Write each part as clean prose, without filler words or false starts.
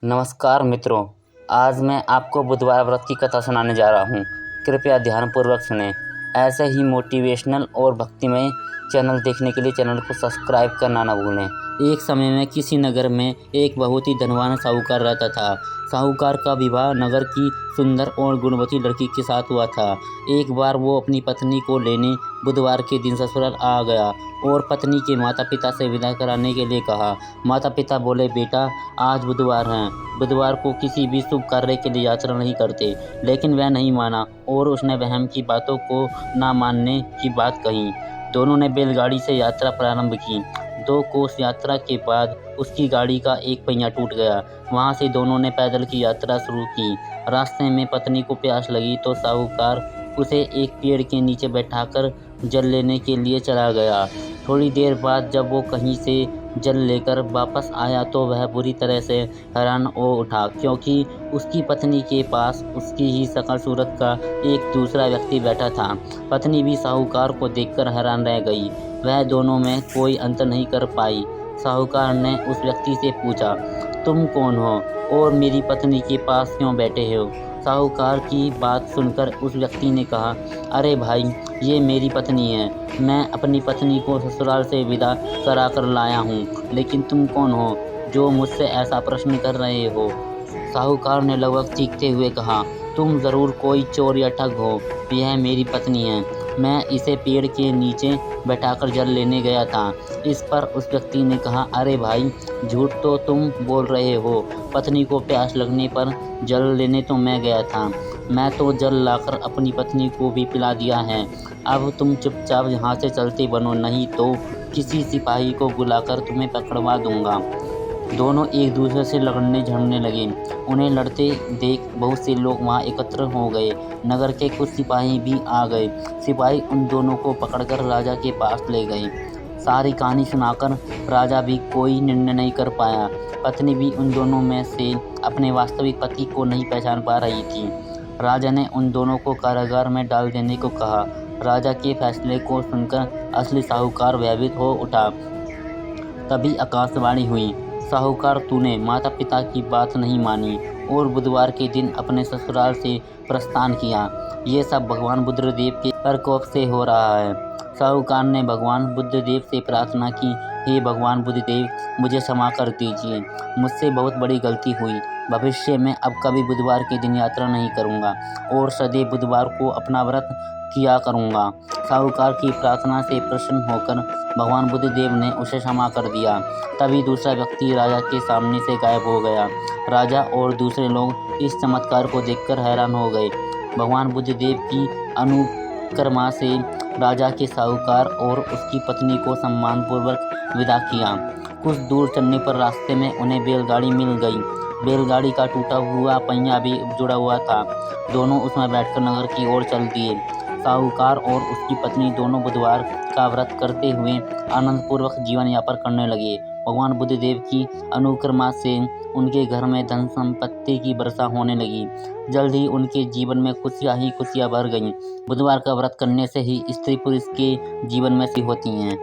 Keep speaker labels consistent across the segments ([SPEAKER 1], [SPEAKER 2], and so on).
[SPEAKER 1] नमस्कार मित्रों, आज मैं आपको बुधवार व्रत की कथा सुनाने जा रहा हूँ। कृपया ध्यानपूर्वक सुनें। ऐसे ही मोटिवेशनल और भक्तिमय चैनल देखने के लिए चैनल को सब्सक्राइब करना न भूलें। एक समय में किसी नगर में एक बहुत ही धनवान साहूकार रहता था। साहूकार का विवाह नगर की सुंदर और गुणवती लड़की के साथ हुआ था। एक बार वो अपनी पत्नी को लेने बुधवार के दिन ससुराल आ गया और पत्नी के माता पिता से विदा कराने के लिए कहा। माता पिता बोले, बेटा आज बुधवार है, बुधवार को किसी भी शुभ कार्य के लिए यात्रा नहीं करते। लेकिन वह नहीं माना और उसने वहम की बातों को ना मानने की बात कही। दोनों ने बैलगाड़ी से यात्रा प्रारंभ की। 2 कोस यात्रा के बाद उसकी गाड़ी का एक पहिया टूट गया। वहां से दोनों ने पैदल की यात्रा शुरू की। रास्ते में पत्नी को प्यास लगी तो साहूकार उसे एक पेड़ के नीचे बैठाकर जल लेने के लिए चला गया। थोड़ी देर बाद जब वो कहीं से जल लेकर वापस आया तो वह बुरी तरह से हैरान हो उठा, क्योंकि उसकी पत्नी के पास उसकी ही शक्ल सूरत का एक दूसरा व्यक्ति बैठा था। पत्नी भी साहूकार को देखकर हैरान रह गई। वह दोनों में कोई अंतर नहीं कर पाई। साहूकार ने उस व्यक्ति से पूछा, तुम कौन हो और मेरी पत्नी के पास क्यों बैठे हो? साहूकार की बात सुनकर उस व्यक्ति ने कहा, अरे भाई, ये मेरी पत्नी है। मैं अपनी पत्नी को ससुराल से विदा करा कर लाया हूँ, लेकिन तुम कौन हो जो मुझसे ऐसा प्रश्न कर रहे हो? साहूकार ने लगभग चीखते हुए कहा, तुम ज़रूर कोई चोर या ठग हो। यह मेरी पत्नी है। मैं इसे पेड़ के नीचे बैठाकर जल लेने गया था। इस पर उस व्यक्ति ने कहा, अरे भाई, झूठ तो तुम बोल रहे हो। पत्नी को प्यास लगने पर जल लेने तो मैं गया था। मैं तो जल लाकर अपनी पत्नी को भी पिला दिया है। अब तुम चुपचाप यहाँ से चलते बनो, नहीं तो किसी सिपाही को बुलाकर तुम्हें पकड़वा दूंगा। दोनों एक दूसरे से लड़ने झगड़ने लगे। उन्हें लड़ते देख बहुत से लोग वहां एकत्र हो गए। नगर के कुछ सिपाही भी आ गए। सिपाही उन दोनों को पकड़कर राजा के पास ले गए। सारी कहानी सुनाकर राजा भी कोई निर्णय नहीं कर पाया। पत्नी भी उन दोनों में से अपने वास्तविक पति को नहीं पहचान पा रही थी। राजा ने उन दोनों को कारागार में डाल देने को कहा। राजा के फैसले को सुनकर असली साहूकार भयभीत हो उठा। तभी आकाशवाणी हुई, साहूकार, तूने माता पिता की बात नहीं मानी और बुधवार के दिन अपने ससुराल से प्रस्थान किया। ये सब भगवान बुद्धदेव के प्रकोप से हो रहा है। साहूकार ने भगवान बुद्धदेव से प्रार्थना की, हे भगवान बुद्धदेव, मुझे क्षमा कर दीजिए। मुझसे बहुत बड़ी गलती हुई। भविष्य में अब कभी बुधवार के दिन यात्रा नहीं करूँगा और सदैव बुधवार को अपना व्रत किया करूँगा। साहूकार की प्रार्थना से प्रसन्न होकर भगवान बुद्धदेव ने उसे क्षमा कर दिया। तभी दूसरा व्यक्ति राजा के सामने से गायब हो गया। राजा और दूसरे लोग इस चमत्कार को देखकर हैरान हो गए। भगवान बुद्धदेव की अनुकर्मा से राजा के साहूकार और उसकी पत्नी को सम्मानपूर्वक विदा किया। कुछ दूर चलने पर रास्ते में उन्हें बैलगाड़ी मिल गई। बैलगाड़ी का टूटा हुआ पहिया भी जुड़ा हुआ था। दोनों उसमें बैठकर नगर की ओर चल दिए। साहूकार और उसकी पत्नी दोनों बुधवार का व्रत करते हुए आनंदपूर्वक जीवन यापन करने लगे। भगवान बुद्धदेव की अनुकर्मा से उनके घर में धन संपत्ति की वर्षा होने लगी। जल्द ही उनके जीवन में खुशियां ही खुशियां भर गईं। बुधवार का व्रत करने से ही स्त्री पुरुष के जीवन में सी होती हैं।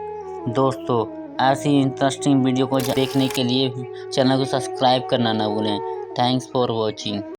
[SPEAKER 1] दोस्तों, ऐसी इंटरेस्टिंग वीडियो को देखने के लिए चैनल को सब्सक्राइब करना ना भूलें। Thanks for watching.